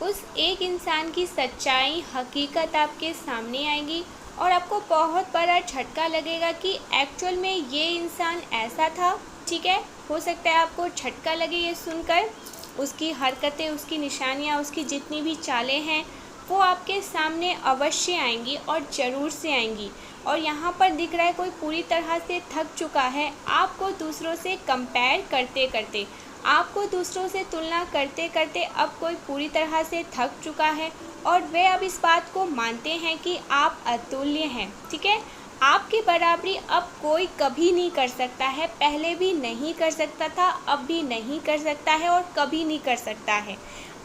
उस एक इंसान की सच्चाई, हकीकत आपके सामने आएगी और आपको बहुत बड़ा झटका लगेगा कि एक्चुअल में ये इंसान ऐसा था। ठीक है, हो सकता है आपको झटका लगे ये सुनकर। उसकी हरकतें, उसकी निशानियाँ, उसकी जितनी भी चालें हैं वो आपके सामने अवश्य आएंगी और ज़रूर से आएंगी। और यहाँ पर दिख रहा है कोई पूरी तरह से थक चुका है, आपको दूसरों से कंपेयर करते करते, आपको दूसरों से तुलना करते करते अब कोई पूरी तरह से थक चुका है और वे अब इस बात को मानते हैं कि आप अतुल्य हैं। ठीक है, आपकी बराबरी अब कोई कभी नहीं कर सकता है, पहले भी नहीं कर सकता था, अब भी नहीं कर सकता है और कभी नहीं कर सकता है।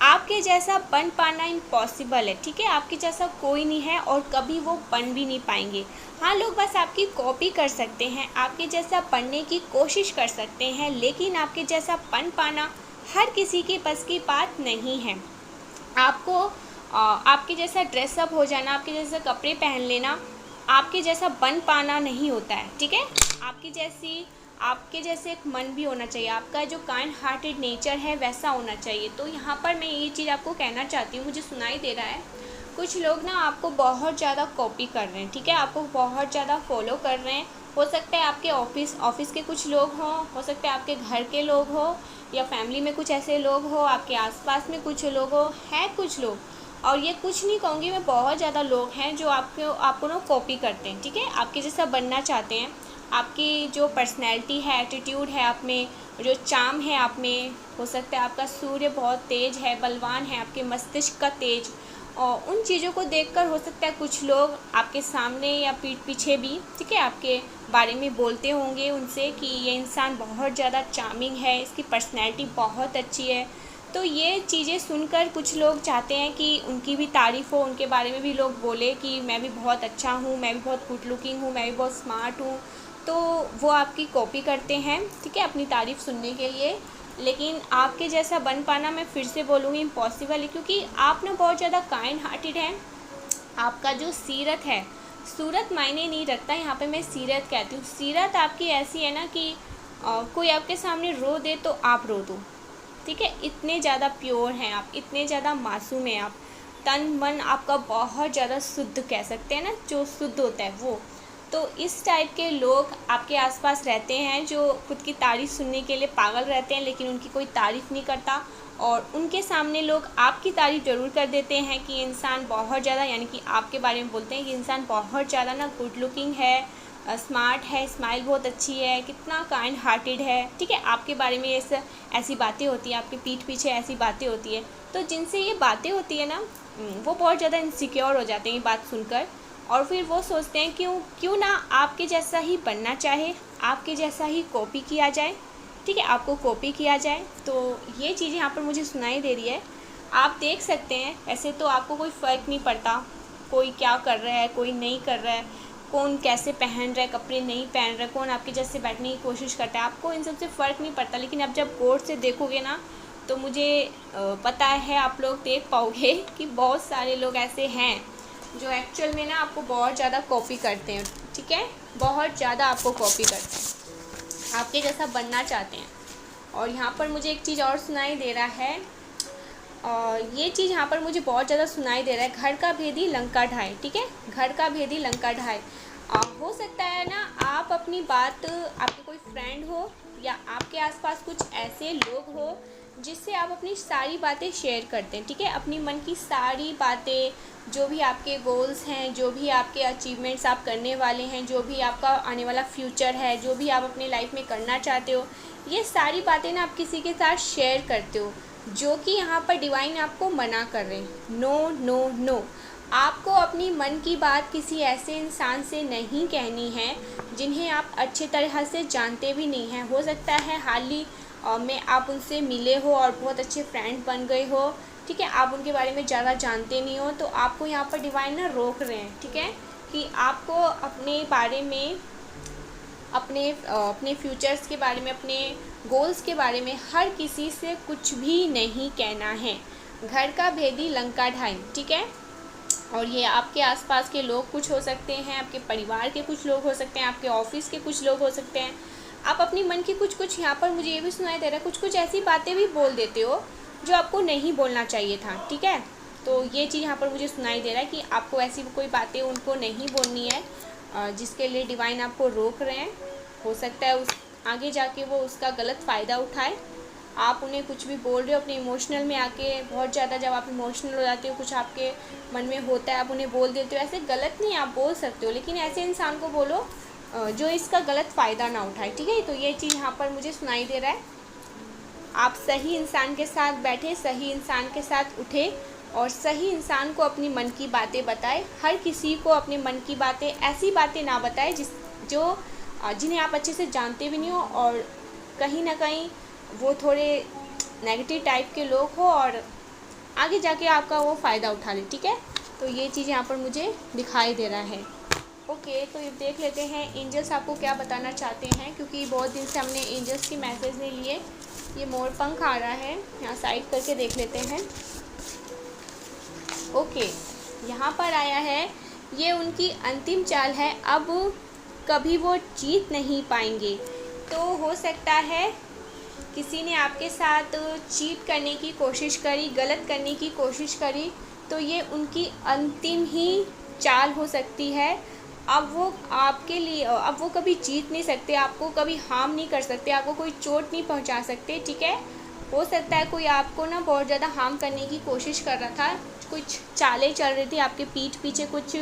आपके जैसा बन पाना इम्पॉसिबल है। ठीक है, आपके जैसा कोई नहीं है और कभी वो बन भी नहीं पाएंगे। हाँ, लोग बस आपकी कॉपी कर सकते हैं, आपके जैसा बनने की कोशिश कर सकते हैं, लेकिन आपके जैसा बन पाना हर किसी के बस की बात नहीं है। आपको आपके जैसा ड्रेसअप हो जाना, आपके जैसे कपड़े पहन लेना, आपके जैसा बन पाना नहीं होता है। ठीक है, आपके जैसे एक मन भी होना चाहिए, आपका जो काइंड हार्टेड नेचर है वैसा होना चाहिए। तो यहाँ पर मैं ये चीज़ आपको कहना चाहती हूँ, मुझे सुनाई दे रहा है कुछ लोग ना आपको बहुत ज़्यादा कॉपी कर रहे हैं। ठीक है, आपको बहुत ज़्यादा फॉलो कर रहे हैं। हो सकता है आपके ऑफिस के कुछ लोग हों, हो सकता है आपके घर के लोग हो, या फैमिली में कुछ ऐसे लोग हो, आपके आसपास में कुछ लोग हो, हैं कुछ लोग। और ये कुछ नहीं कहूँगी मैं, बहुत ज़्यादा लोग हैं जो आपको ना कॉपी करते हैं। ठीक है, आपके जैसा बनना चाहते हैं। आपकी जो पर्सनैलिटी है, एटीट्यूड है आप में, जो चार्म है आप में, हो सकता है आपका सूर्य बहुत तेज है, बलवान है, आपके मस्तिष्क का तेज, और उन चीज़ों को देखकर हो सकता है कुछ लोग आपके सामने या पीठ पीछे भी, ठीक है, आपके बारे में बोलते होंगे उनसे कि ये इंसान बहुत ज़्यादा चार्मिंग है, इसकी पर्सनैलिटी बहुत अच्छी है। तो ये चीज़ें सुनकर कुछ लोग चाहते हैं कि उनकी भी तारीफ़ हो, उनके बारे में भी लोग बोले कि मैं भी बहुत अच्छा हूँ, मैं भी बहुत गुड लुकिंग हूँ, मैं भी बहुत स्मार्ट हूँ। तो वो आपकी कॉपी करते हैं, ठीक है, अपनी तारीफ़ सुनने के लिए। लेकिन आपके जैसा बन पाना, मैं फिर से बोलूँगी, इम्पॉसिबल है, क्योंकि आप ना बहुत ज़्यादा काइंड हार्टेड हैं। आपका जो सीरत है, सूरत मायने नहीं रखता, यहाँ पे मैं सीरत कहती हूँ। सीरत आपकी ऐसी है ना कि कोई आपके सामने रो दे तो आप रो दो। ठीक है, इतने ज़्यादा प्योर हैं आप, इतने ज़्यादा मासूम हैं आप। तन मन आपका बहुत ज़्यादा शुद्ध, कह सकते हैं ना, जो शुद्ध होता है वो। तो इस टाइप के लोग आपके आसपास रहते हैं जो खुद की तारीफ़ सुनने के लिए पागल रहते हैं, लेकिन उनकी कोई तारीफ़ नहीं करता। और उनके सामने लोग आपकी तारीफ़ ज़रूर कर देते हैं कि इंसान बहुत ज़्यादा, यानी कि आपके बारे में बोलते हैं कि इंसान बहुत ज़्यादा ना गुड लुकिंग है, स्मार्ट है, स्माइल बहुत अच्छी है, कितना काइंड हार्टेड है। ठीक है, आपके बारे में ऐसी बातें होती हैं, आपके पीठ पीछे ऐसी बातें होती है। तो जिनसे ये बातें होती है ना, वो बहुत ज़्यादा इनसिक्योर हो जाते हैं ये बात सुनकर, और फिर वो सोचते हैं क्यों ना आपके जैसा ही बनना चाहे, आपके जैसा ही कॉपी किया जाए। ठीक है, आपको कॉपी किया जाए। तो ये चीज़ यहाँ पर मुझे सुनाई दे रही है, आप देख सकते हैं। ऐसे तो आपको कोई फ़र्क नहीं पड़ता कोई क्या कर रहा है, कोई नहीं कर रहा है, कौन कैसे पहन रहा है, कपड़े नहीं पहन रहा है, कौन आपके जैसे बैठने की कोशिश करता है, आपको इन सब से फ़र्क नहीं पड़ता। लेकिन अब जब गौर से देखोगे ना, तो मुझे पता है आप लोग देख पाओगे कि बहुत सारे लोग ऐसे हैं जो एक्चुअल में ना आपको बहुत ज़्यादा कॉपी करते हैं। ठीक है, बहुत ज़्यादा आपको कॉपी करते हैं, आपके जैसा बनना चाहते हैं। और यहाँ पर मुझे एक चीज़ और सुनाई दे रहा है, और ये चीज़ यहाँ पर मुझे बहुत ज़्यादा सुनाई दे रहा है, घर का भेदी लंका ढाए। ठीक है, घर का भेदी लंका ढाए। हो सकता है ना आप अपनी बात, आपके कोई फ्रेंड हो या आपके आसपास कुछ ऐसे लोग हो जिससे आप अपनी सारी बातें शेयर करते हैं। ठीक है, अपनी मन की सारी बातें, जो भी आपके गोल्स हैं, जो भी आपके अचीवमेंट्स आप करने वाले हैं, जो भी आपका आने वाला फ्यूचर है, जो भी आप अपनी लाइफ में करना चाहते हो, ये सारी बातें ना आप किसी के साथ शेयर करते हो, जो कि यहाँ पर डिवाइन आपको मना कर रहे हैं। नो नो नो, आपको अपनी मन की बात किसी ऐसे इंसान से नहीं कहनी है जिन्हें आप अच्छे तरह से जानते भी नहीं हैं। हो सकता है हाल ही में आप उनसे मिले हो और बहुत अच्छे फ्रेंड बन गए हो। ठीक है, आप उनके बारे में ज़्यादा जानते नहीं हो, तो आपको यहाँ पर डिवाइन ना रोक रहे हैं। ठीक है, कि आपको अपने बारे में, अपने फ्यूचर्स के बारे में, अपने गोल्स के बारे में हर किसी से कुछ भी नहीं कहना है। घर का भेदी लंका ढाई। ठीक है, और ये आपके आसपास के लोग कुछ हो सकते हैं, आपके परिवार के कुछ लोग हो सकते हैं, आपके ऑफिस के कुछ लोग हो सकते हैं। आप अपनी मन की कुछ यहाँ पर मुझे ये भी सुनाई दे रहा है, कुछ ऐसी बातें भी बोल देते हो जो आपको नहीं बोलना चाहिए था, ठीक है। तो ये चीज़ यहाँ पर मुझे सुनाई दे रहा है कि आपको ऐसी कोई बातें उनको नहीं बोलनी है जिसके लिए डिवाइन आपको रोक रहे हैं। हो सकता है उस आगे जाके वो उसका गलत फ़ायदा उठाए। आप उन्हें कुछ भी बोल रहे हो अपने इमोशनल में आके, बहुत ज़्यादा जब आप इमोशनल हो जाते हो, कुछ आपके मन में होता है, आप उन्हें बोल देते हो। ऐसे गलत नहीं, आप बोल सकते हो, लेकिन ऐसे इंसान को बोलो जो इसका गलत फ़ायदा ना उठाए, ठीक है। तो ये चीज़ यहाँ पर मुझे सुनाई दे रहा है। आप सही इंसान के साथ बैठे, सही इंसान के साथ उठे और सही इंसान को अपनी मन की बातें बताएं। हर किसी को अपने मन की बातें, ऐसी बातें ना बताएं जिन्हें आप अच्छे से जानते भी नहीं हो और कहीं ना कहीं वो थोड़े नेगेटिव टाइप के लोग हो और आगे जाके आपका वो फ़ायदा उठा ले, ठीक है। तो ये चीज़ यहाँ पर मुझे दिखाई दे रहा है। ओके, तो ये देख लेते हैं एंजल्स आपको क्या बताना चाहते हैं, क्योंकि बहुत दिन से हमने एंजल्स की मैसेज नहीं लिए। ये मोर पंख आ रहा है, यहाँ साइड करके देख लेते हैं। ओके, यहाँ पर आया है, ये उनकी अंतिम चाल है, अब कभी वो जीत नहीं पाएंगे। तो हो सकता है किसी ने आपके साथ चीट करने की कोशिश करी, गलत करने की कोशिश करी, तो ये उनकी अंतिम ही चाल हो सकती है। अब वो कभी जीत नहीं सकते, आपको कभी हार्म नहीं कर सकते, आपको कोई चोट नहीं पहुंचा सकते, ठीक है। हो सकता है कोई आपको ना बहुत ज़्यादा हार्म करने की कोशिश कर रहा था, कुछ चालें चल रही थी आपके पीठ पीछे, कुछ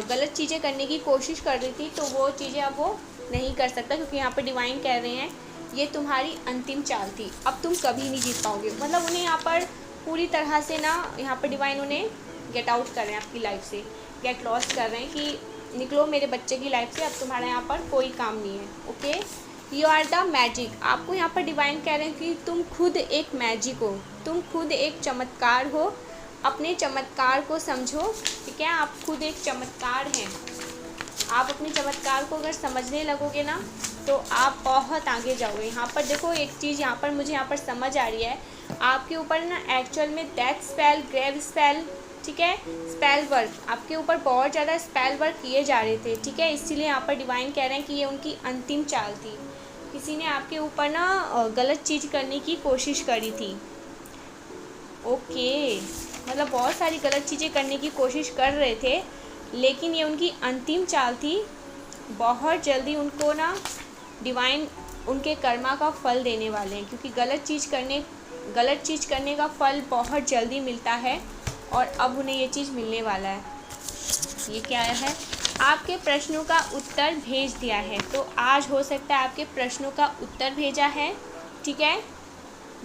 गलत चीज़ें करने की कोशिश कर रही थी, तो वो चीज़ें अब वो नहीं कर सकता, क्योंकि यहाँ पर डिवाइन कह रहे हैं ये तुम्हारी अंतिम चाल थी, अब तुम कभी नहीं जीत पाओगे। मतलब उन्हें यहाँ पर पूरी तरह से ना, यहाँ पर डिवाइन उन्हें गेट आउट कर रहे हैं आपकी लाइफ से, गेट लॉस्ट कर रहे हैं कि निकलो मेरे बच्चे की लाइफ से, अब तुम्हारा यहाँ पर कोई काम नहीं है। Okay, you are the magic. आपको यहाँ पर डिवाइन कह रहे हैं कि तुम खुद एक मैजिक हो, तुम खुद एक चमत्कार हो, अपने चमत्कार को समझो, ठीक है। आप खुद एक चमत्कार हैं। आप अपने चमत्कार को अगर समझने लगोगे ना तो आप बहुत आगे जाओगे। यहाँ पर देखो एक चीज़ यहाँ पर मुझे यहाँ पर समझ आ रही है, आपके ऊपर ना एक्चुअल में डेथ स्पेल, ग्रेव स्पेल, ठीक है, स्पेल वर्क, आपके ऊपर बहुत ज़्यादा स्पेल वर्क किए जा रहे थे, ठीक है। इसीलिए यहाँ पर डिवाइन कह रहे हैं कि ये उनकी अंतिम चाल थी। किसी ने आपके ऊपर ना गलत चीज़ करने की कोशिश करी थी। ओके, मतलब बहुत सारी गलत चीज़ें करने की कोशिश कर रहे थे, लेकिन ये उनकी अंतिम चाल थी। बहुत जल्दी उनको ना डिवाइन उनके कर्मा का फल देने वाले हैं, क्योंकि गलत चीज़ करने का फल बहुत जल्दी मिलता है और अब उन्हें ये चीज़ मिलने वाला है। ये क्या है, आपके प्रश्नों का उत्तर भेज दिया है। तो आज हो सकता है आपके प्रश्नों का उत्तर भेजा है, ठीक है।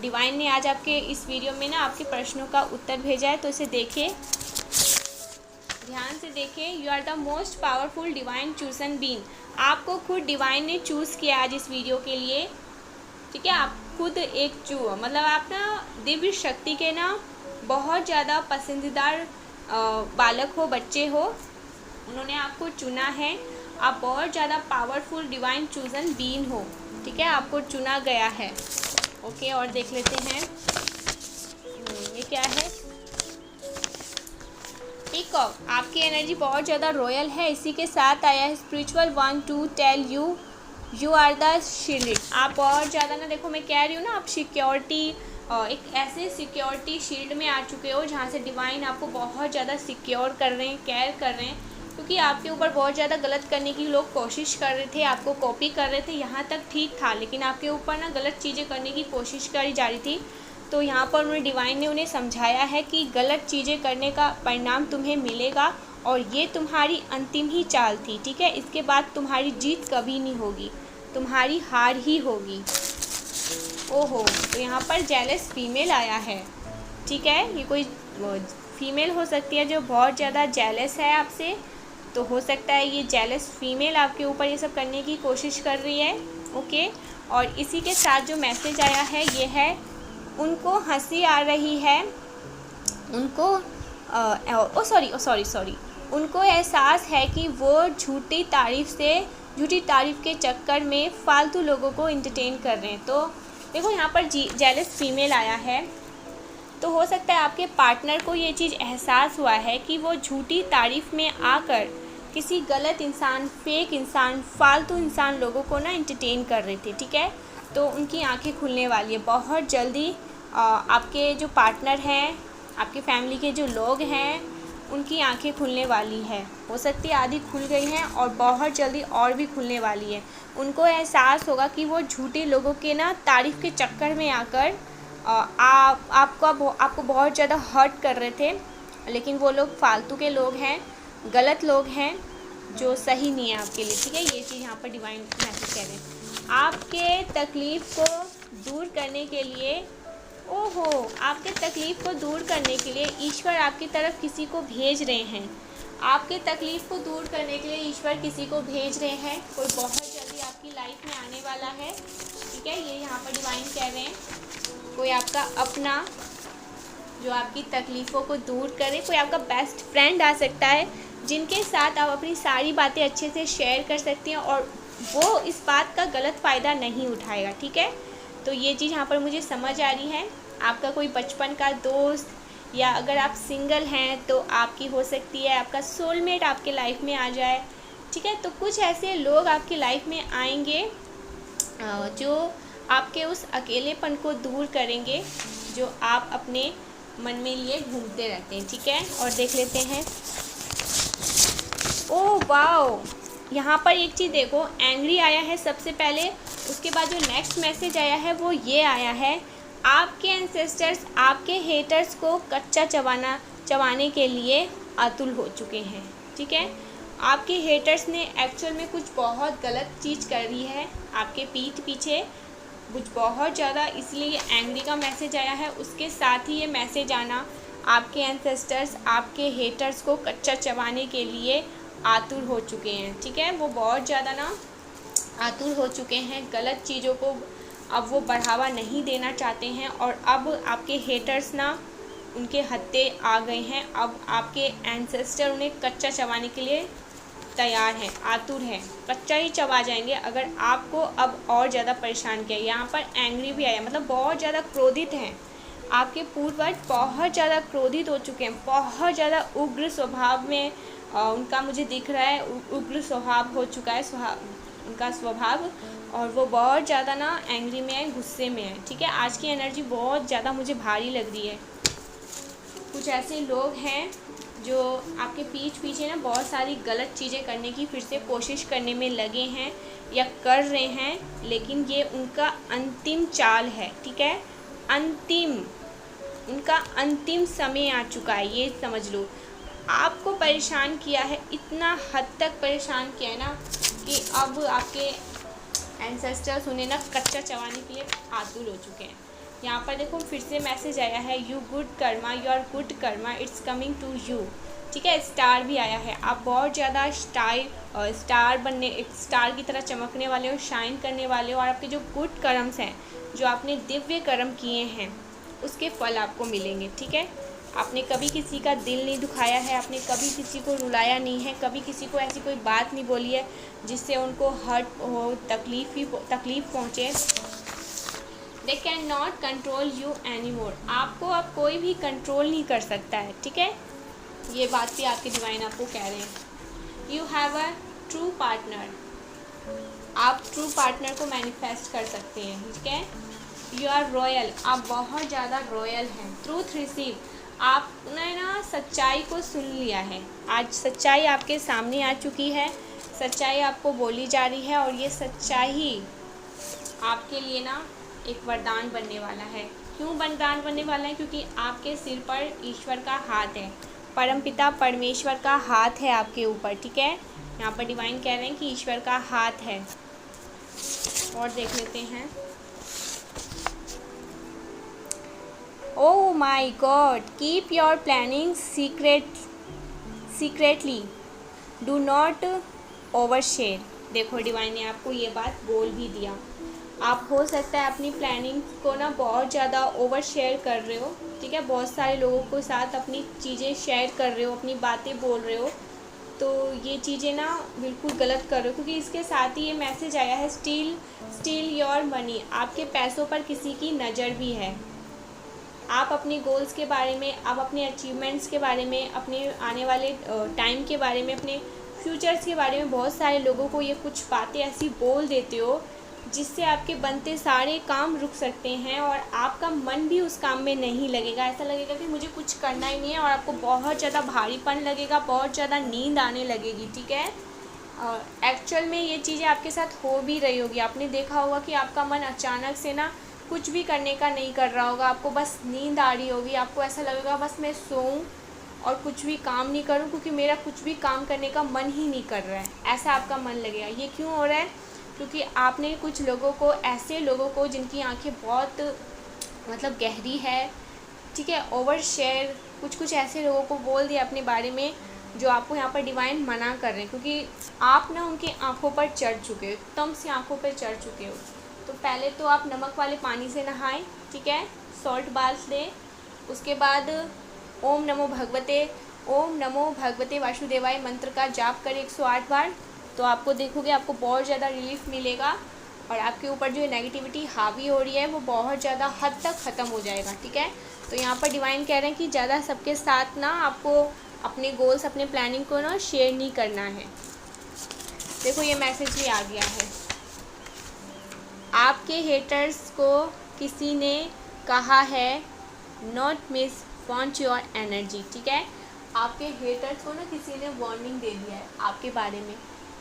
डिवाइन ने आज आपके इस वीडियो में ना आपके प्रश्नों का उत्तर भेजा है, तो इसे देखिए, ध्यान से देखिए। You are the most powerful divine chosen being. आपको खुद डिवाइन ने चूज़ किया आज इस वीडियो के लिए, ठीक है। आप खुद एक मतलब आप ना दिव्य शक्ति के ना बहुत ज़्यादा पसंदीदार बालक हो, बच्चे हो, उन्होंने आपको चुना है। आप बहुत ज़्यादा पावरफुल डिवाइन चूजन बीइंग हो, ठीक है, आपको चुना गया है। ओके, और देख लेते हैं ये क्या है। पीकॉक, आपकी एनर्जी बहुत ज़्यादा रॉयल है। इसी के साथ आया है spiritual one to tell you you are the shield. आप बहुत ज़्यादा ना, देखो मैं कह रही हूँ ना, आप सिक्योरिटी, एक ऐसे सिक्योरिटी शील्ड में आ चुके हो जहाँ से डिवाइन आपको बहुत ज़्यादा सिक्योर कर रहे हैं, केयर कर रहे हैं, क्योंकि आपके ऊपर बहुत ज़्यादा गलत करने की लोग कोशिश कर रहे थे, आपको कॉपी कर रहे थे। यहाँ तक ठीक था, लेकिन आपके ऊपर ना गलत चीज़ें करने की कोशिश करी जा रही थी। तो यहाँ पर उन्हें डिवाइन ने उन्हें समझाया है कि गलत चीज़ें करने का परिणाम तुम्हें मिलेगा और ये तुम्हारी अंतिम ही चाल थी, ठीक है। इसके बाद तुम्हारी जीत कभी नहीं होगी, तुम्हारी हार ही होगी। ओहो, तो यहाँ पर जेलस फीमेल आया है, ठीक है। ये कोई फीमेल हो सकती है जो बहुत ज़्यादा जेलस है आपसे, तो हो सकता है ये जेलस फीमेल आपके ऊपर ये सब करने की कोशिश कर रही है। ओके, और इसी के साथ जो मैसेज आया है ये है, उनको हंसी आ रही है, उनको उनको एहसास है कि वो झूठी तारीफ़ के चक्कर में फालतू लोगों को इंटरटेन कर रहे हैं। तो देखो यहाँ पर जेलस फीमेल आया है, तो हो सकता है आपके पार्टनर को ये चीज़ एहसास हुआ है कि वो झूठी तारीफ़ में आकर किसी गलत इंसान, फेक इंसान, फालतू इंसान लोगों को ना इंटरटेन कर रहे थे, ठीक है। तो उनकी आंखें खुलने वाली है, बहुत जल्दी आपके जो पार्टनर हैं, आपके फैमिली के जो लोग हैं, उनकी आंखें खुलने वाली है। हो सकती है आधी खुल गई हैं और बहुत जल्दी और भी खुलने वाली है। उनको एहसास होगा कि वो झूठे लोगों के ना तारीफ़ के चक्कर में आकर आपको बहुत ज़्यादा हर्ट कर रहे थे, लेकिन वो लोग फालतू के लोग हैं, गलत लोग हैं, जो सही नहीं है आपके लिए। ठीक है, ये चीज़ यहाँ पर डिवाइन मैसेज कह रहे हैं। आपके तकलीफ़ को दूर करने के लिए आपके तकलीफ़ को दूर करने के लिए ईश्वर आपकी तरफ किसी को भेज रहे हैं। आपके तकलीफ़ को दूर करने के लिए ईश्वर किसी को भेज रहे हैं। कोई बहुत जल्दी आपकी लाइफ में आने वाला है। ठीक है, ये यहाँ पर डिवाइन कह रहे हैं। कोई आपका अपना जो आपकी तकलीफ़ों को दूर करे, कोई आपका बेस्ट फ्रेंड आ सकता है, जिनके साथ आप अपनी सारी बातें अच्छे से शेयर कर सकती हैं और वो इस बात का गलत फ़ायदा नहीं उठाएगा। ठीक है, तो ये चीज़ यहाँ पर मुझे समझ आ रही है। आपका कोई बचपन का दोस्त, या अगर आप सिंगल हैं तो आपकी हो सकती है आपका सोलमेट आपके लाइफ में आ जाए। ठीक है, तो कुछ ऐसे लोग आपकी लाइफ में आएंगे जो आपके उस अकेलेपन को दूर करेंगे जो आप अपने मन में लिए घूमते रहते हैं। ठीक है, और देख लेते हैं। ओह वाओ, यहाँ पर एक चीज़ देखो, एंग्री आया है सबसे पहले, उसके बाद जो नेक्स्ट मैसेज आया है वो ये आया है, आपके एंसेस्टर्स आपके हेटर्स को कच्चा चबाने के लिए आतुर हो चुके हैं। ठीक है, आपके हेटर्स ने एक्चुअल में कुछ बहुत गलत चीज़ करी है आपके पीठ पीछे, कुछ बहुत ज़्यादा, इसलिए ये एंग्री का मैसेज आया है। उसके साथ ही ये मैसेज आना, आपके एंसेस्टर्स आपके हेटर्स को कच्चा चबाने के लिए आतुर हो चुके हैं। ठीक है, वो बहुत ज़्यादा ना आतुर हो चुके हैं, गलत चीज़ों को अब वो बढ़ावा नहीं देना चाहते हैं और अब आपके हेटर्स ना उनके हत्थे आ गए हैं। अब आपके एंसेस्टर उन्हें कच्चा चबाने के लिए तैयार हैं, आतुर हैं, कच्चा ही चबा जाएंगे अगर आपको अब और ज़्यादा परेशान किया। यहाँ पर एंग्री भी आया, मतलब बहुत ज़्यादा क्रोधित हैं। आपके पूर्वज बहुत ज़्यादा क्रोधित हो चुके हैं, बहुत ज़्यादा उग्र स्वभाव में उनका मुझे दिख रहा है, उग्र स्वभाव हो चुका है उनका स्वभाव, और वो बहुत ज़्यादा ना एंग्री में है, गुस्से में है। ठीक है, आज की एनर्जी बहुत ज़्यादा मुझे भारी लग रही है। कुछ ऐसे लोग हैं जो आपके पीछे ना बहुत सारी गलत चीज़ें करने की फिर से कोशिश करने में लगे हैं या कर रहे हैं, लेकिन ये उनका अंतिम चाल है। ठीक है, उनका अंतिम समय आ चुका है, ये समझ लो। आपको परेशान किया है, इतना हद तक परेशान किया है ना कि अब आपके एंसेस्टर्स उन्हें ना कच्चा चबाने के लिए आतुर हो चुके हैं। यहाँ पर देखो फिर से मैसेज आया है, you good karma, your good karma it's coming to you. ठीक है, स्टार भी आया है, आप बहुत ज़्यादा एक स्टार की तरह चमकने वाले हो, शाइन करने वाले हो, और आपके जो गुड कर्म्स हैं, जो आपने दिव्य कर्म किए हैं, उसके फल आपको मिलेंगे। ठीक है, आपने कभी किसी का दिल नहीं दुखाया है, आपने कभी किसी को रुलाया नहीं है, कभी किसी को ऐसी कोई बात नहीं बोली है जिससे उनको हर्ट हो, तकलीफ़ पहुँचे। They can not control you any more, आपको अब कोई भी कंट्रोल नहीं कर सकता है। ठीक है, ये बात भी आपके डिवाइन आपको कह रहे हैं। You have a true partner, आप ट्रू पार्टनर को मैनिफेस्ट कर सकते हैं। ठीक है, यू आर रॉयल, आप बहुत ज़्यादा रॉयल हैं। ट्रूथ रिसीव, आपने ना सच्चाई को सुन लिया है, आज सच्चाई आपके सामने आ चुकी है, सच्चाई आपको बोली जा रही है, और ये सच्चाई आपके लिए ना एक वरदान बनने वाला है। क्यों वरदान बनने वाला है? क्योंकि आपके सिर पर ईश्वर का हाथ है, परमपिता परमेश्वर का हाथ है आपके ऊपर। ठीक है, यहाँ पर डिवाइन कह रहे हैं कि ईश्वर का हाथ है। और देख लेते हैं। Oh my God, keep your planning secretly, do not overshare। देखो डिवाइन ने आपको ये बात बोल भी दिया। आप हो सकता है अपनी प्लानिंग को ना बहुत ज़्यादा ओवर शेयर कर रहे हो। ठीक है, बहुत सारे लोगों के साथ अपनी चीज़ें शेयर कर रहे हो, अपनी बातें बोल रहे हो, तो ये चीज़ें ना बिल्कुल गलत कर रहे हो, क्योंकि इसके साथ ही ये मैसेज आया है, स्टील योर मनी, आपके पैसों पर किसी की नज़र भी है। आप अपने गोल्स के बारे में, आप अपने अचीवमेंट्स के बारे में, अपने आने वाले टाइम के बारे में, अपने फ्यूचर्स के बारे में बहुत सारे लोगों को ये कुछ बातें ऐसी बोल देते हो जिससे आपके बनते सारे काम रुक सकते हैं और आपका मन भी उस काम में नहीं लगेगा। ऐसा लगेगा कि मुझे कुछ करना ही नहीं है, और आपको बहुत ज़्यादा भारीपन लगेगा, बहुत ज़्यादा नींद आने लगेगी, ठीक है। और एक्चुअल में ये चीज़ें आपके साथ हो भी रही होगी। आपने देखा होगा कि आपका मन अचानक से ना कुछ भी करने का नहीं कर रहा होगा, आपको बस नींद आ रही होगी, आपको ऐसा लगेगा बस मैं सोऊं और कुछ भी काम नहीं करूं, क्योंकि मेरा कुछ भी काम करने का मन ही नहीं कर रहा है, ऐसा आपका मन लगेगा। ये क्यों हो रहा है? क्योंकि आपने कुछ लोगों को, ऐसे लोगों को जिनकी आंखें बहुत मतलब गहरी है, ठीक है, ओवर शेयर, कुछ ऐसे लोगों को बोल दिया अपने बारे में जो आपको यहाँ पर डिवाइन मना कर रहे हैं, क्योंकि आप ना उनकी आंखों पर चढ़ चुके हो, एकदम से आंखों पर चढ़ चुके हो। तो पहले तो आप नमक वाले पानी से नहाएं, ठीक है, सॉल्ट बाथ लें। उसके बाद ओम नमो भगवते वासुदेवाय मंत्र का जाप करें 108 बार। तो आपको देखोगे आपको बहुत ज़्यादा रिलीफ मिलेगा, और आपके ऊपर जो नेगेटिविटी हावी हो रही है वो बहुत ज़्यादा हद तक ख़त्म हो जाएगा, ठीक है। तो यहाँ पर डिवाइन कह रहे हैं कि ज़्यादा सबके साथ ना आपको अपने गोल्स, अपने प्लानिंग को ना शेयर नहीं करना है। देखो ये मैसेज भी आ गया है। आपके हेटर्स को किसी ने कहा है not miss want your energy, ठीक है। आपके हेटर्स को ना किसी ने वार्निंग दे दिया है आपके बारे में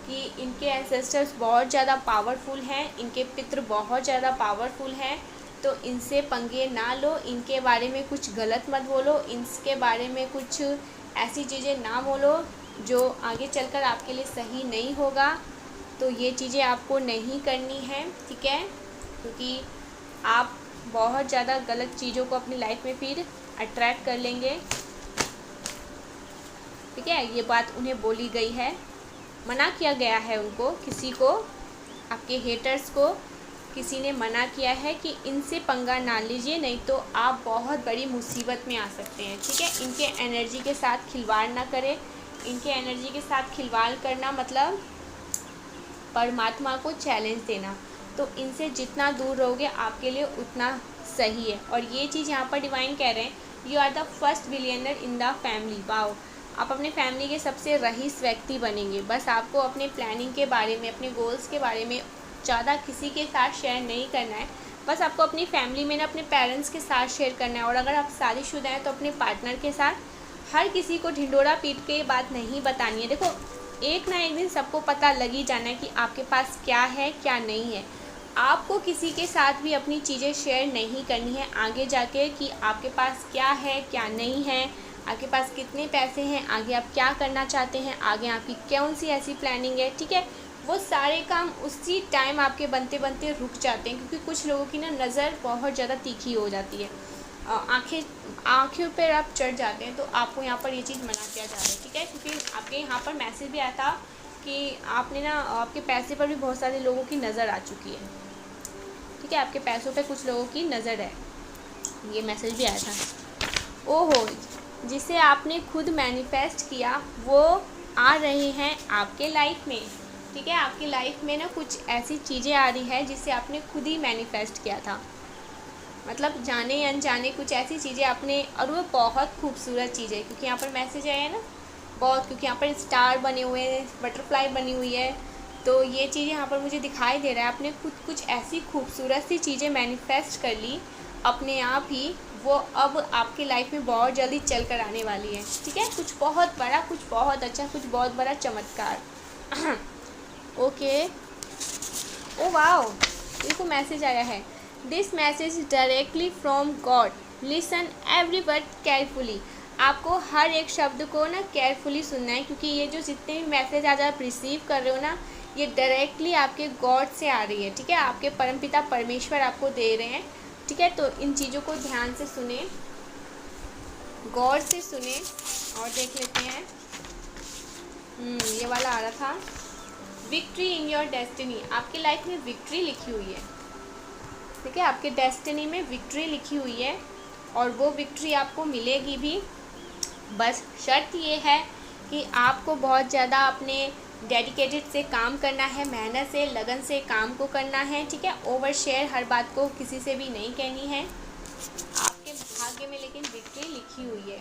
कि इनके एंसेस्टर्स बहुत ज़्यादा पावरफुल हैं, इनके पितृ बहुत ज़्यादा पावरफुल हैं, तो इनसे पंगे ना लो, इनके बारे में कुछ गलत मत बोलो, इनके बारे में कुछ ऐसी चीज़ें ना बोलो जो आगे चलकर आपके लिए सही नहीं होगा। तो ये चीज़ें आपको नहीं करनी है, ठीक है, क्योंकि आप बहुत ज़्यादा गलत चीज़ों को अपनी लाइफ में फिर अट्रैक्ट कर लेंगे, ठीक है। ये बात उन्हें बोली गई है, मना किया गया है उनको, किसी को, आपके हेटर्स को किसी ने मना किया है कि इनसे पंगा ना लीजिए, नहीं तो आप बहुत बड़ी मुसीबत में आ सकते हैं, ठीक है। इनके एनर्जी के साथ खिलवाड़ ना करें। इनके एनर्जी के साथ खिलवाड़ करना मतलब परमात्मा को चैलेंज देना। तो इनसे जितना दूर रहोगे आपके लिए उतना सही है। और ये चीज़ यहाँ पर डिवाइन कह रहे हैं, you are the first billionaire in the family. Wow, आप अपने फैमिली के सबसे रईस व्यक्ति बनेंगे। बस आपको अपने प्लानिंग के बारे में, अपने गोल्स के बारे में ज़्यादा किसी के साथ शेयर नहीं करना है। बस आपको अपनी फैमिली में ना अपने पेरेंट्स के साथ शेयर करना है, और अगर आप शादीशुदा हैं तो अपने पार्टनर के साथ। हर किसी को ढिंडोरा पीट के ये बात नहीं बतानी है। देखो एक ना एक दिन सबको पता लग ही जाना है कि आपके पास क्या है क्या नहीं है। आपको किसी के साथ भी अपनी चीज़ें शेयर नहीं करनी है आगे जाके, कि आपके पास क्या है क्या नहीं है, आपके पास कितने पैसे हैं, आगे आप क्या करना चाहते हैं, आगे आपकी कौन सी ऐसी प्लानिंग है, ठीक है। वो सारे काम उसी टाइम आपके बनते बनते रुक जाते हैं, क्योंकि कुछ लोगों की ना नज़र बहुत ज़्यादा तीखी हो जाती है, आँखों पर आप चढ़ जाते हैं। तो आपको यहाँ पर ये चीज़ मना किया जा रहा है, ठीक है, क्योंकि आपके यहाँ पर मैसेज भी आया था कि आपने ना, आपके पैसे पर भी बहुत सारे लोगों की नज़र आ चुकी है, ठीक है, आपके पैसों पे कुछ लोगों की नज़र है, ये मैसेज भी आया था। ओहो, जिसे आपने खुद मैनिफेस्ट किया वो आ रहे हैं आपके लाइफ में, ठीक है। आपकी लाइफ में ना कुछ ऐसी चीज़ें आ रही है जिसे आपने खुद ही मैनिफेस्ट किया था, मतलब जाने अनजाने कुछ ऐसी चीज़ें आपने, और वो बहुत खूबसूरत चीज़ है, क्योंकि यहाँ पर मैसेज आया है ना बहुत, क्योंकि यहाँ पर स्टार बने हुए हैं, बटरफ्लाई बनी हुई है, तो ये चीज़ें यहाँ पर मुझे दिखाई दे रहा है। आपने कुछ ऐसी खूबसूरत सी चीज़ें मैनिफेस्ट कर ली अपने आप ही, वो अब आपकी लाइफ में बहुत जल्दी चल कर आने वाली है, ठीक है। कुछ बहुत बड़ा, कुछ बहुत अच्छा, कुछ बहुत बड़ा चमत्कार। ओके, ओ वाओ, देखो मैसेज आया है, this message directly from God, listen every word carefully. आपको हर एक शब्द को ना केयरफुली सुनना है, क्योंकि ये जो जितने भी मैसेज आज आप रिसीव कर रहे हो ना, ये डायरेक्टली आपके गॉड से आ रही है, ठीक है। आपके परमपिता परमेश्वर आपको दे रहे हैं, ठीक है। तो इन चीज़ों को ध्यान से सुने, गौर से सुने, और देख लेते हैं। ये वाला आ रहा था, विक्ट्री इन योर डेस्टिनी। आपकी लाइफ में विक्ट्री लिखी हुई है, ठीक है, आपके डेस्टिनी में विक्ट्री लिखी हुई है, और वो विक्ट्री आपको मिलेगी भी। बस शर्त ये है कि आपको बहुत ज़्यादा अपने डेडिकेटेड से काम करना है, मेहनत से, लगन से काम को करना है, ठीक है। ओवर शेयर हर बात को किसी से भी नहीं कहनी है। आपके भाग्य में लेकिन विक्ट्री लिखी हुई है,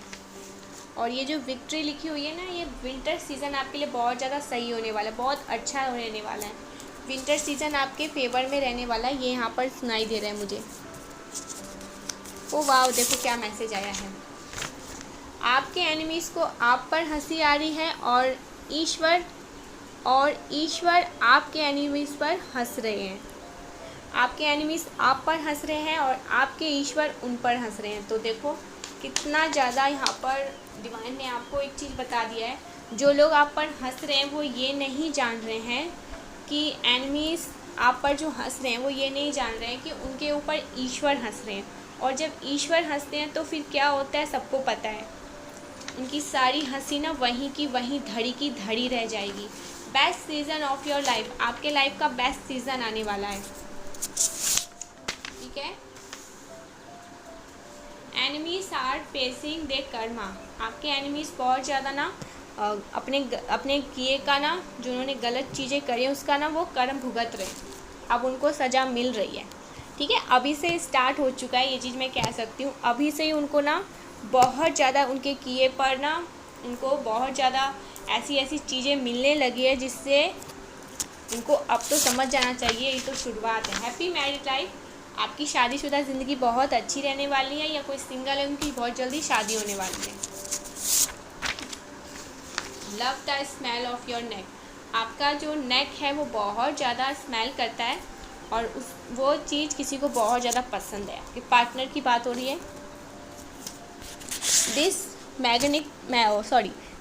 और ये जो विक्ट्री लिखी हुई है ना, ये विंटर सीज़न आपके लिए बहुत ज़्यादा सही होने वाला है, बहुत अच्छा होने वाला है। विंटर सीजन आपके फेवर में रहने वाला है, ये यहाँ पर सुनाई दे रहा है मुझे। ओ वाह, देखो क्या मैसेज आया है। आपके एनिमीज़ को आप पर हंसी आ रही है और ईश्वर आपके एनिमीज़ पर हंस रहे हैं। आपके एनिमीज़ आप पर हंस रहे हैं और आपके ईश्वर उन पर हंस रहे हैं। तो देखो कितना ज़्यादा यहाँ पर डिवाइन ने आपको एक चीज़ बता दिया है। जो लोग आप पर हंस रहे हैं वो ये नहीं जान रहे हैं कि एनिमीज़ आप पर जो हंस रहे हैं वो ये नहीं जान रहे हैं कि उनके ऊपर ईश्वर हंस रहे हैं। और जब ईश्वर हंसते हैं तो फिर क्या होता है सबको पता है। उनकी सारी हंसी ना वहीं की वहीं धड़ी की धड़ी रह जाएगी। Best season off your life, आपके लाइफ का बेस्ट सीज़न आने वाला है। ठीक है। एनिमीज आर फेसिंग दे कर्मा, आपके एनिमीज़ बहुत ज़्यादा ना अपने किए का ना, जो उन्होंने गलत चीज़ें करी हैं उसका ना वो कर्म भुगत रहे, अब उनको सज़ा मिल रही है। ठीक है, अभी से स्टार्ट हो चुका है ये चीज़, मैं कह सकती हूँ। अभी से ही उनको ना बहुत ज़्यादा उनके किए पर ना उनको बहुत ज़्यादा ऐसी ऐसी चीज़ें मिलने लगी है जिससे उनको अब तो समझ जाना चाहिए ये तो शुरुआत है। हैप्पी मैरिड लाइफ, आपकी शादीशुदा ज़िंदगी बहुत अच्छी रहने वाली है, या कोई सिंगल है उनकी बहुत जल्दी शादी होने वाली है। Love the smell of your neck, आपका जो नेक है वो बहुत ज़्यादा स्मेल करता है और वो चीज़ किसी को बहुत ज़्यादा पसंद है। आपके पार्टनर की बात हो रही है।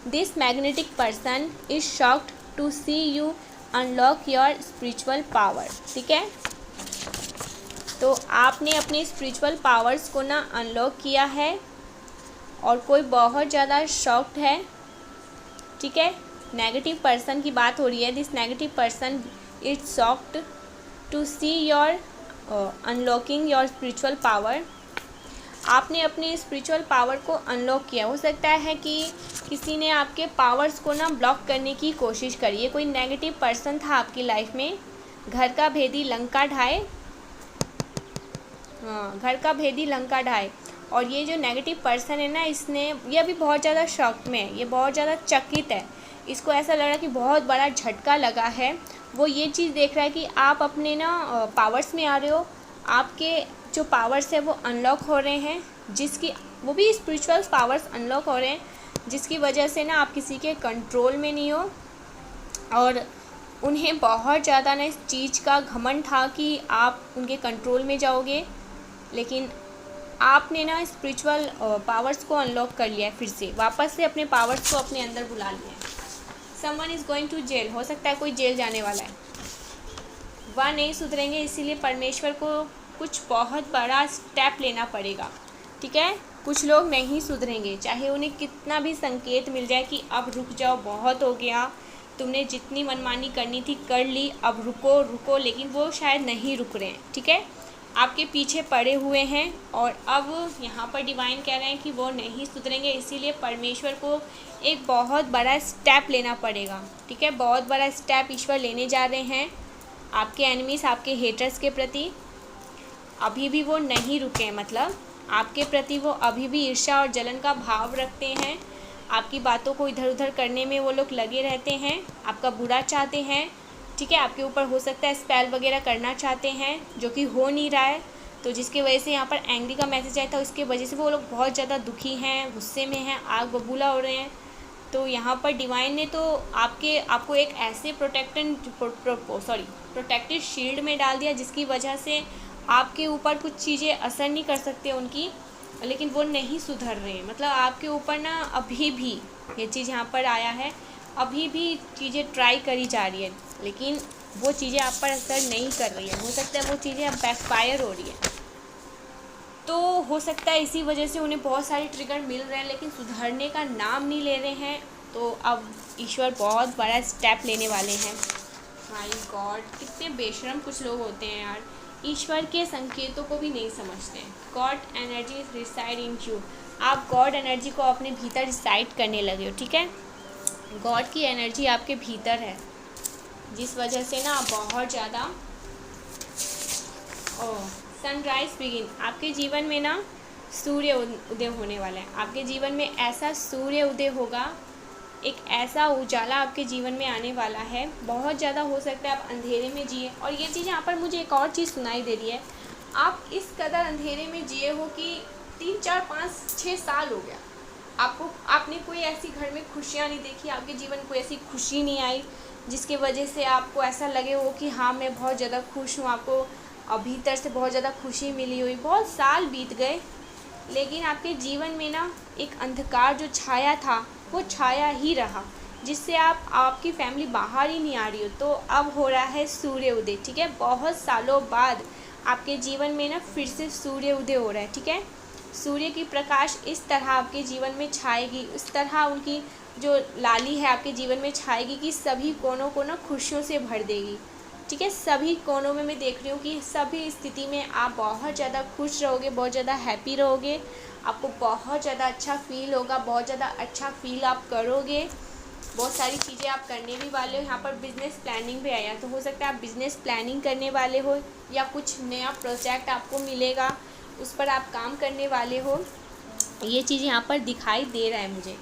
This magnetic person is shocked to see you unlock your spiritual power. ठीक है, तो आपने अपने स्पिरिचुअल पावर्स को ना अनलॉक किया है और कोई बहुत ज़्यादा शॉक्ड है। ठीक है, नेगेटिव पर्सन की बात हो रही है। This negative person is shocked to see your unlocking your spiritual power, आपने अपने स्पिरिचुअल पावर को अनलॉक किया। हो सकता है कि किसी ने आपके पावर्स को ना ब्लॉक करने की कोशिश करी है। कोई नेगेटिव पर्सन था आपकी लाइफ में। घर का भेदी लंका ढाए, घर का भेदी लंका ढाए। और ये जो नेगेटिव पर्सन है ना, ये अभी बहुत ज़्यादा शॉक में है, ये बहुत ज़्यादा चकित है। इसको ऐसा लग रहा है कि बहुत बड़ा झटका लगा है। वो ये चीज़ देख रहा है कि आप अपने ना पावर्स में आ रहे हो, आपके जो पावर्स है वो अनलॉक हो रहे हैं, जिसकी वो भी स्पिरिचुअल पावर्स अनलॉक हो रहे हैं, जिसकी वजह से ना आप किसी के कंट्रोल में नहीं हो। और उन्हें बहुत ज़्यादा ना इस चीज़ का घमंड था कि आप उनके कंट्रोल में जाओगे, लेकिन आपने ना स्पिरिचुअल पावर्स को अनलॉक कर लिया है। फिर से वापस से अपने पावर्स को अपने अंदर बुला लिया है। Someone is going to jail, हो सकता है कोई जेल जाने वाला है। वह नहीं सुधरेंगे, इसीलिए परमेश्वर को कुछ बहुत बड़ा स्टेप लेना पड़ेगा। ठीक है, कुछ लोग नहीं सुधरेंगे, चाहे उन्हें कितना भी संकेत मिल जाए कि अब रुक जाओ, बहुत हो गया, तुमने जितनी मनमानी करनी थी कर ली, अब रुको रुको, लेकिन वो शायद नहीं रुक रहे हैं। ठीक है, आपके पीछे पड़े हुए हैं और अब यहाँ पर डिवाइन कह रहे हैं कि वो नहीं सुधरेंगे, इसीलिए परमेश्वर को एक बहुत बड़ा स्टेप लेना पड़ेगा। ठीक है, बहुत बड़ा स्टेप ईश्वर लेने जा रहे हैं आपके एनिमीज़, आपके हेटर्स के प्रति। अभी भी वो नहीं रुके हैं, मतलब आपके प्रति वो अभी भी ईर्ष्या और जलन का भाव रखते हैं। आपकी बातों को इधर उधर करने में वो लोग लगे रहते हैं, आपका बुरा चाहते हैं। ठीक है, आपके ऊपर हो सकता है स्पेल वगैरह करना चाहते हैं, जो कि हो नहीं रहा है। तो जिसकी वजह से यहाँ पर एंग्री का मैसेज आया था, उसकी वजह से वो लोग बहुत ज़्यादा दुखी हैं, गुस्से में हैं, आग बबूला हो रहे हैं। तो यहाँ पर डिवाइन ने तो आपको एक ऐसे प्रोटेक्टेड शील्ड में डाल दिया, जिसकी वजह से आपके ऊपर कुछ चीज़ें असर नहीं कर सकते उनकी, लेकिन वो नहीं सुधर रहे हैं। मतलब आपके ऊपर ना अभी भी ये चीज़ यहाँ पर आया है, अभी भी चीज़ें ट्राई करी जा रही है, लेकिन वो चीज़ें आप पर असर नहीं कर रही है। हो सकता है वो चीज़ें अब बैकफायर हो रही है। तो हो सकता है इसी वजह से उन्हें बहुत सारे ट्रिगर मिल रहे हैं, लेकिन सुधरने का नाम नहीं ले रहे हैं। तो अब ईश्वर बहुत बड़ा स्टेप लेने वाले हैं। माय गॉड, कितने बेशरम कुछ लोग होते हैं यार, ईश्वर के संकेतों को भी नहीं समझते। God energy reside in you, आप गॉड एनर्जी को अपने भीतर रिसाइड करने लगे हो। ठीक है, गॉड की एनर्जी आपके भीतर है, जिस वजह से ना बहुत ज़्यादा सनराइज बिगिन, आपके जीवन में ना सूर्य उदय होने वाला है। आपके जीवन में ऐसा सूर्य उदय होगा एक ऐसा उजाला आपके जीवन में आने वाला है, बहुत ज़्यादा हो सकता है आप अंधेरे में जिए। और ये चीज़ यहाँ पर मुझे एक और चीज़ सुनाई दे रही है, आप इस कदर अंधेरे में जिए हो कि 3 4 5 6 साल हो गया, आपने कोई ऐसी घर में खुशियाँ नहीं देखी, आपके जीवन में कोई ऐसी खुशी नहीं आई जिसके वजह से आपको ऐसा लगे हो कि हाँ मैं बहुत ज़्यादा खुश हूँ, आपको भीतर से बहुत ज़्यादा खुशी मिली हुई। बहुत साल बीत गए, लेकिन आपके जीवन में ना एक अंधकार जो छाया था वो छाया ही रहा, जिससे आपकी फैमिली बाहर ही नहीं आ रही हो। तो अब हो रहा है सूर्य उदय, ठीक है। बहुत सालों बाद आपके जीवन में ना फिर से सूर्य उदय हो रहा है, ठीक है। सूर्य की प्रकाश इस तरह आपके जीवन में छाएगी, इस तरह उनकी जो लाली है आपके जीवन में छाएगी कि सभी कोनों को ना खुशियों से भर देगी, ठीक है। सभी कोनों में मैं देख रही हूँ कि सभी स्थिति में आप बहुत ज़्यादा खुश रहोगे, बहुत ज़्यादा हैप्पी रहोगे, आपको बहुत ज़्यादा अच्छा फील होगा, बहुत ज़्यादा अच्छा फील आप करोगे। बहुत सारी चीज़ें आप करने भी वाले हो। यहाँ पर बिज़नेस प्लानिंग भी आया, तो हो सकता है आप बिज़नेस प्लानिंग करने वाले हो या कुछ नया प्रोजेक्ट आपको मिलेगा, उस पर आप काम करने वाले हो। ये चीज़ यहाँ पर दिखाई दे रहा है मुझे।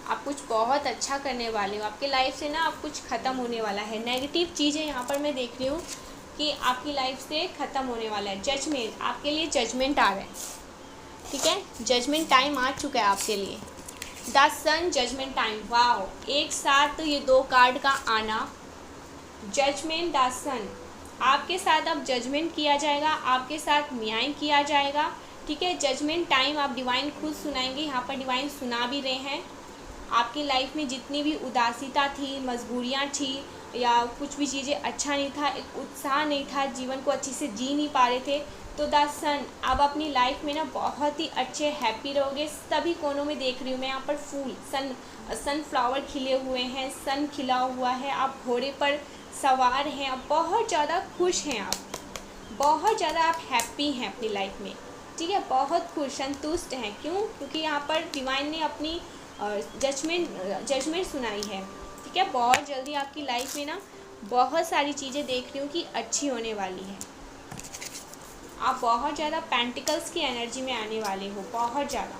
आप कुछ बहुत अच्छा करने वाले हो, आपके लाइफ से ना आप कुछ ख़त्म होने वाला है। नेगेटिव चीज़ें यहाँ पर मैं देख रही हूँ कि आपकी लाइफ से ख़त्म होने वाला है। जजमेंट, आपके लिए जजमेंट आ रहा है, ठीक है। जजमेंट टाइम आ चुका है आपके लिए। The sun, judgement time, wow, एक साथ ये 2 कार्ड का आना। जजमेंट, द सन, आपके साथ अब जजमेंट किया जाएगा, आपके साथ न्याय किया जाएगा, ठीक है। जजमेंट टाइम आप डिवाइन खुद सुनाएंगे, यहाँ पर डिवाइन सुना भी रहे हैं। आपकी लाइफ में जितनी भी उदासीता थी, मजबूरियाँ थी या कुछ भी चीज़ें अच्छा नहीं था, एक उत्साह नहीं था, जीवन को अच्छे से जी नहीं पा रहे थे, तो द सन अब अपनी लाइफ में ना बहुत ही अच्छे हैप्पी रहोगे। सभी कोनों में देख रही हूँ मैं यहाँ पर फूल, सनफ्लावर खिले हुए हैं, सन खिला हुआ है, आप घोड़े पर सवार हैं, आप बहुत ज़्यादा खुश हैं, आप बहुत ज़्यादा आप हैप्पी हैं अपनी लाइफ में, ठीक है। बहुत खुश, संतुष्ट हैं। क्यों? क्योंकि यहाँ पर डिवाइन ने अपनी जजमेंट सुनाई है, ठीक है। बहुत जल्दी आपकी लाइफ में ना बहुत सारी चीज़ें देख रही हूँ कि अच्छी होने वाली है। आप बहुत ज़्यादा पेंटिकल्स की एनर्जी में आने वाले हो, बहुत ज़्यादा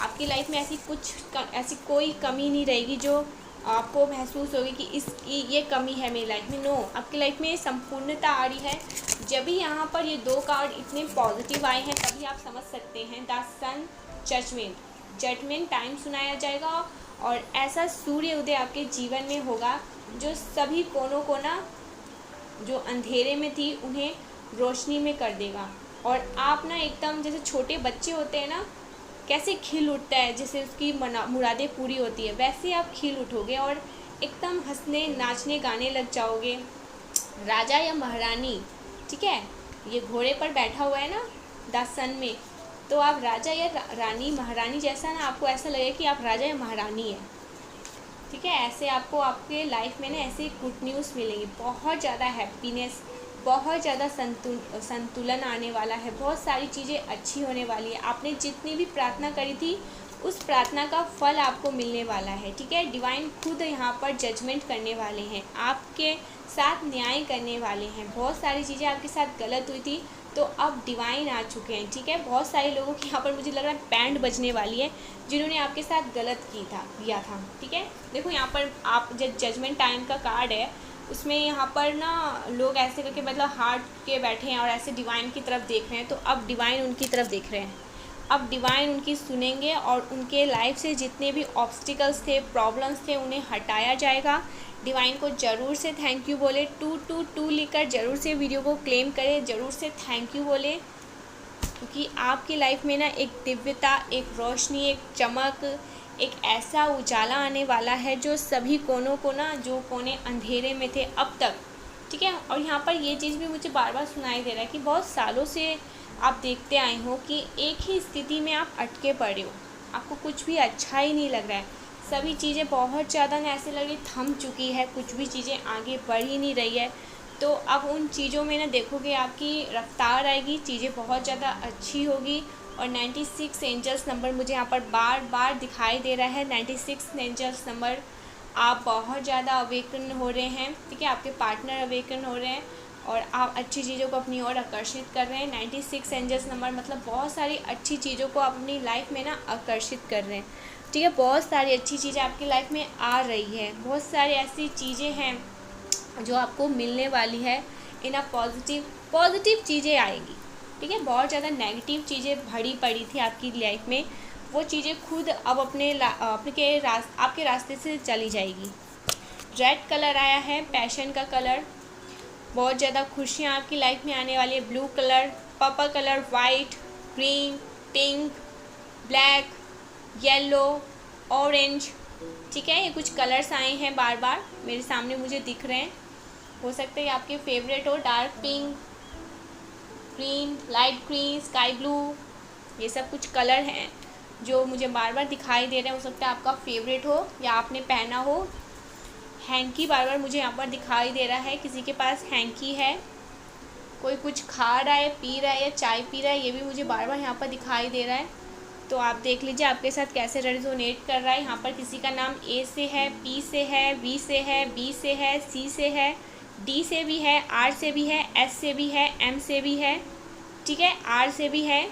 आपकी लाइफ में ऐसी कोई कमी नहीं रहेगी जो आपको महसूस होगी कि ये कमी है मेरी लाइफ में। नो, आपकी लाइफ में संपूर्णता आ रही है। जब भी यहाँ पर ये 2 कार्ड इतने पॉजिटिव आए हैं तभी आप समझ सकते हैं। द सन, जजमेंट टाइम सुनाया जाएगा और ऐसा सूर्य उदय आपके जीवन में होगा जो सभी कोनों को ना, जो अंधेरे में थी उन्हें रोशनी में कर देगा। और आप ना एकदम जैसे छोटे बच्चे होते हैं ना, कैसे खिल उठता है, जैसे उसकी मुरादें पूरी होती है, वैसे आप खिल उठोगे और एकदम हंसने, नाचने, गाने लग जाओगे। राजा या महारानी, ठीक है, ये घोड़े पर बैठा हुआ है ना द सन में, तो आप राजा या रानी, महारानी जैसा ना आपको ऐसा लगे कि आप राजा या महारानी हैं, ठीक है। ऐसे आपको आपके लाइफ में ना ऐसे गुड न्यूज़ मिलेंगी, बहुत ज़्यादा हैप्पीनेस, बहुत ज़्यादा संतुलन आने वाला है, बहुत सारी चीज़ें अच्छी होने वाली है। आपने जितनी भी प्रार्थना करी थी उस प्रार्थना का फल आपको मिलने वाला है, ठीक है। डिवाइन खुद यहाँ पर जजमेंट करने वाले हैं, आपके साथ न्याय करने वाले हैं। बहुत सारी चीज़ें आपके साथ गलत हुई थी तो अब डिवाइन आ चुके हैं, ठीक है। बहुत सारे लोगों की यहाँ पर मुझे लग रहा है बैंड बजने वाली है जिन्होंने आपके साथ गलत किया था, ठीक है। देखो यहाँ पर आप जजमेंट टाइम का कार्ड है, उसमें यहाँ पर ना लोग ऐसे करके मतलब हार्ट के बैठे हैं और ऐसे डिवाइन की तरफ देख रहे हैं, तो अब डिवाइन उनकी तरफ देख रहे हैं। अब डिवाइन उनकी सुनेंगे और उनके लाइफ से जितने भी ऑब्स्टिकल्स थे, प्रॉब्लम्स थे, उन्हें हटाया जाएगा। डिवाइन को ज़रूर से थैंक यू बोले, 222 लिखकर ज़रूर से वीडियो को क्लेम करें, ज़रूर से थैंक यू बोले, क्योंकि आपकी लाइफ में ना एक दिव्यता, एक रोशनी, एक चमक, एक ऐसा उजाला आने वाला है जो सभी कोनों को ना, जो कोने अंधेरे में थे अब तक, ठीक है। और यहाँ पर ये चीज़ भी मुझे बार बार सुनाई दे रहा है कि बहुत सालों से आप देखते आए हो कि एक ही स्थिति में आप अटके पड़े हो, आपको कुछ भी अच्छा ही नहीं लग रहा है, सभी चीज़ें बहुत ज़्यादा ना ऐसे लगे थम चुकी है, कुछ भी चीज़ें आगे बढ़ ही नहीं रही है। तो अब उन चीज़ों में ना देखोगे आपकी रफ्तार आएगी, चीज़ें बहुत ज़्यादा अच्छी होगी। और 96 एंजल्स नंबर मुझे यहाँ पर बार बार दिखाई दे रहा है। 96 एंजल्स नंबर, आप बहुत ज़्यादा अवेकन हो रहे हैं, ठीक है। आपके पार्टनर अवेकन हो रहे हैं और आप अच्छी चीज़ों को अपनी ओर आकर्षित कर रहे हैं। 96 एंजल्स नंबर मतलब बहुत सारी अच्छी चीज़ों को आप अपनी लाइफ में ना आकर्षित कर रहे हैं। ठीक है। बहुत सारी अच्छी चीज़ें आपकी लाइफ में आ रही है, बहुत सारी ऐसी चीज़ें हैं जो आपको मिलने वाली है। इन अ पॉजिटिव चीज़ें आएगी, ठीक है। बहुत ज़्यादा नेगेटिव चीज़ें भरी पड़ी थी आपकी लाइफ में, वो चीज़ें खुद अब आपके रास्ते से चली जाएगी। रेड कलर आया है, पैशन का कलर। बहुत ज़्यादा खुशियाँ आपकी लाइफ में आने वाली है। Blue colour, purple colour, white, green, pink, black, yellow, orange, ठीक है। ये कुछ कलर्स आए हैं बार बार मेरे सामने मुझे दिख रहे हैं। हो सकता है कि आपके फेवरेट हो। Dark pink, green, light green, sky blue, ये सब कुछ कलर हैं जो मुझे बार बार दिखाई दे रहे हैं। हो सकता है आपका फेवरेट हो या आपने पहना हो। हैंकी बार बार मुझे यहाँ पर दिखाई दे रहा है, किसी के पास हैंकी है। कोई कुछ खा रहा है, पी रहा है या चाय पी रहा है, ये भी मुझे बार बार यहाँ पर दिखाई दे रहा है। तो आप देख लीजिए आपके साथ कैसे रेजोनेट कर रहा है। यहाँ पर किसी का नाम ए से है, पी से है, वी से है, बी से है, सी से है, डी से भी है, आर से भी है, एस से भी है, एम से भी है, ठीक है, आर से भी है,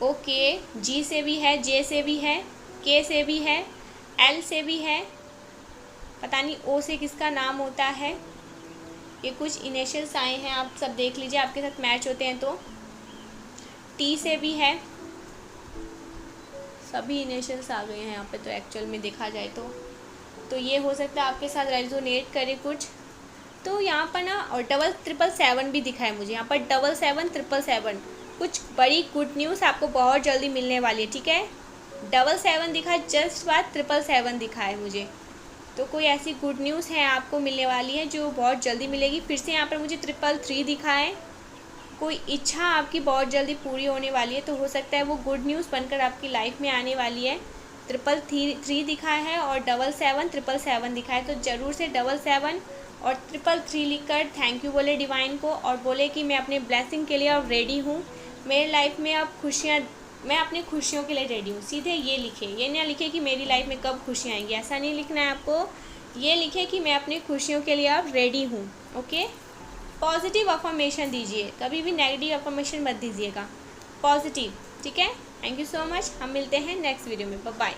ओके, जी से भी है, जे से भी है, के से भी है, एल से भी है। पता नहीं ओ से किसका नाम होता है। ये कुछ इनिशियल्स आए हैं, आप सब देख लीजिए आपके साथ मैच होते हैं तो। टी से भी है, सभी इनिशियल्स आ गए हैं यहाँ पे तो एक्चुअल में देखा जाए तो ये हो सकता है आपके साथ रेजोनेट करे कुछ। तो यहाँ पर ना और 777 भी दिखा है मुझे। यहाँ पर 777 कुछ बड़ी गुड न्यूज़ आपको बहुत जल्दी मिलने वाली है, ठीक है। 777 दिखा है, जस्ट बाद 777 दिखा है मुझे। तो कोई ऐसी गुड न्यूज़ है आपको मिलने वाली है जो बहुत जल्दी मिलेगी। फिर से यहाँ पर मुझे 333 दिखा है। कोई इच्छा आपकी बहुत जल्दी पूरी होने वाली है, तो हो सकता है वो गुड न्यूज़ बनकर आपकी लाइफ में आने वाली है। 333 दिखा है और 777 दिखा है। तो ज़रूर से 77 और 333 लिखकर थैंक यू बोले डिवाइन को, और बोले कि मैं अपने ब्लेसिंग के लिए अब रेडी हूँ। मेरे लाइफ में अब मैं अपनी खुशियों के लिए रेडी हूँ। सीधे ये लिखे, ये ना लिखे कि मेरी लाइफ में कब खुशियाँ आएंगी, ऐसा नहीं लिखना है आपको। ये लिखे कि मैं अपनी खुशियों के लिए अब रेडी हूँ। ओके, पॉजिटिव अफर्मेशन दीजिए, कभी भी नेगेटिव अफर्मेशन मत दीजिएगा, पॉजिटिव, ठीक है। थैंक यू सो मच, हम मिलते हैं नेक्स्ट वीडियो में। Bye bye.